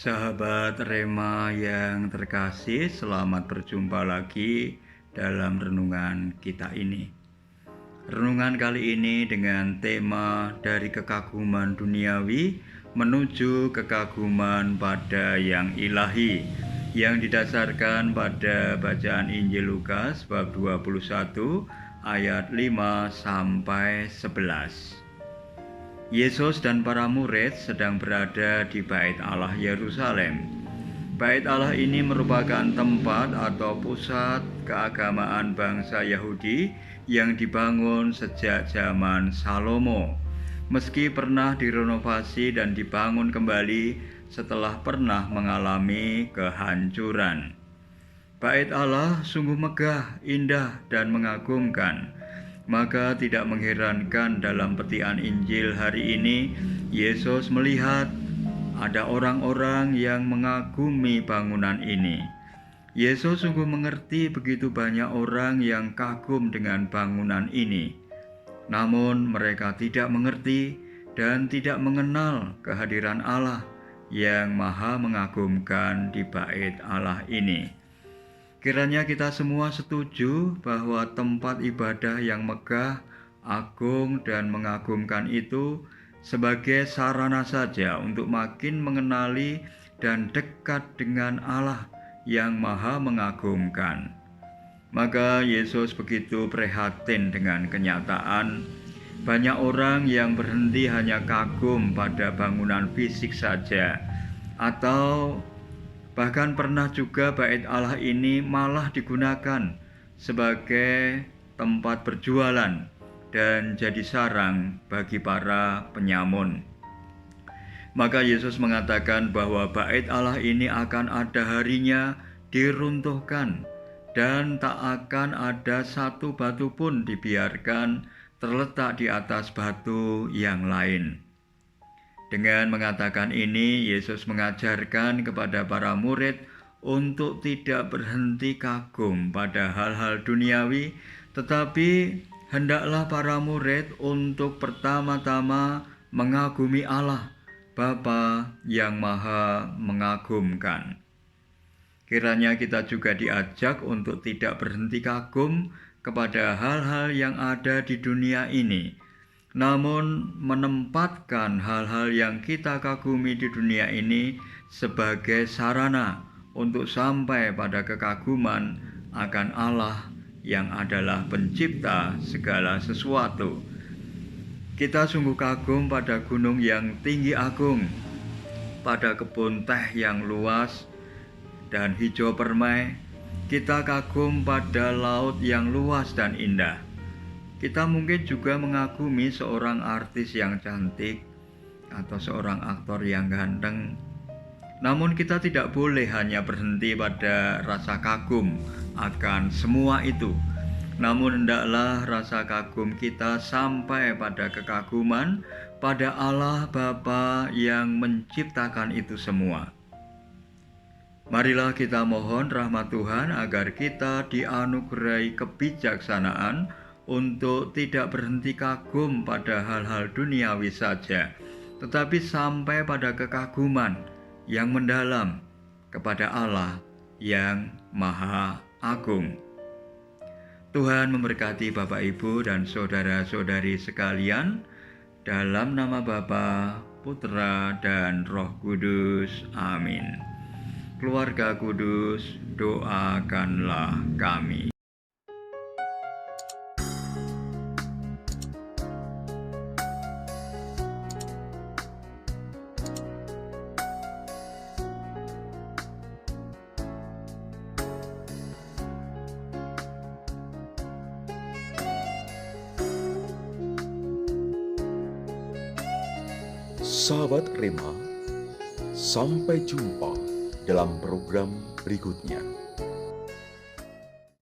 Sahabat Rema yang terkasih, selamat berjumpa lagi dalam renungan kita ini. Renungan kali ini dengan tema dari kekaguman duniawi menuju kekaguman pada yang ilahi, yang didasarkan pada bacaan Injil Lukas bab 21 ayat 5 sampai 11. Yesus dan para murid sedang berada di Bait Allah Yerusalem. Bait Allah ini merupakan tempat atau pusat keagamaan bangsa Yahudi yang dibangun sejak zaman Salomo. Meski pernah direnovasi dan dibangun kembali setelah pernah mengalami kehancuran. Bait Allah sungguh megah, indah, dan mengagumkan. Maka tidak mengherankan dalam petikan Injil hari ini, Yesus melihat ada orang-orang yang mengagumi bangunan ini. Yesus sungguh mengerti begitu banyak orang yang kagum dengan bangunan ini. Namun mereka tidak mengerti dan tidak mengenal kehadiran Allah yang maha mengagumkan di Bait Allah ini. Kiranya kita semua setuju bahwa tempat ibadah yang megah, agung, dan mengagumkan itu sebagai sarana saja untuk makin mengenali dan dekat dengan Allah yang maha mengagumkan. Maka Yesus begitu prihatin dengan kenyataan banyak orang yang berhenti hanya kagum pada bangunan fisik saja, atau bahkan pernah juga Bait Allah ini malah digunakan sebagai tempat berjualan dan jadi sarang bagi para penyamun. Maka Yesus mengatakan bahwa Bait Allah ini akan ada harinya diruntuhkan dan tak akan ada satu batu pun dibiarkan terletak di atas batu yang lain. Dengan mengatakan ini, Yesus mengajarkan kepada para murid untuk tidak berhenti kagum pada hal-hal duniawi, tetapi hendaklah para murid untuk pertama-tama mengagumi Allah, Bapa yang maha mengagumkan. Kiranya kita juga diajak untuk tidak berhenti kagum kepada hal-hal yang ada di dunia ini, namun menempatkan hal-hal yang kita kagumi di dunia ini sebagai sarana untuk sampai pada kekaguman akan Allah yang adalah pencipta segala sesuatu. Kita sungguh kagum pada gunung yang tinggi agung, pada kebun teh yang luas dan hijau permai. Kita kagum pada laut yang luas dan indah. Kita mungkin juga mengagumi seorang artis yang cantik atau seorang aktor yang ganteng. Namun kita tidak boleh hanya berhenti pada rasa kagum akan semua itu. Namun hendaklah rasa kagum kita sampai pada kekaguman pada Allah Bapa yang menciptakan itu semua. Marilah kita mohon rahmat Tuhan agar kita dianugerahi kebijaksanaan untuk tidak berhenti kagum pada hal-hal duniawi saja, tetapi sampai pada kekaguman yang mendalam kepada Allah yang Maha Agung. Tuhan memberkati Bapak, Ibu, dan saudara-saudari sekalian, dalam nama Bapa, Putra, dan Roh Kudus. Amin. Keluarga kudus, doakanlah kami. Sahabat Rema, sampai jumpa dalam program berikutnya.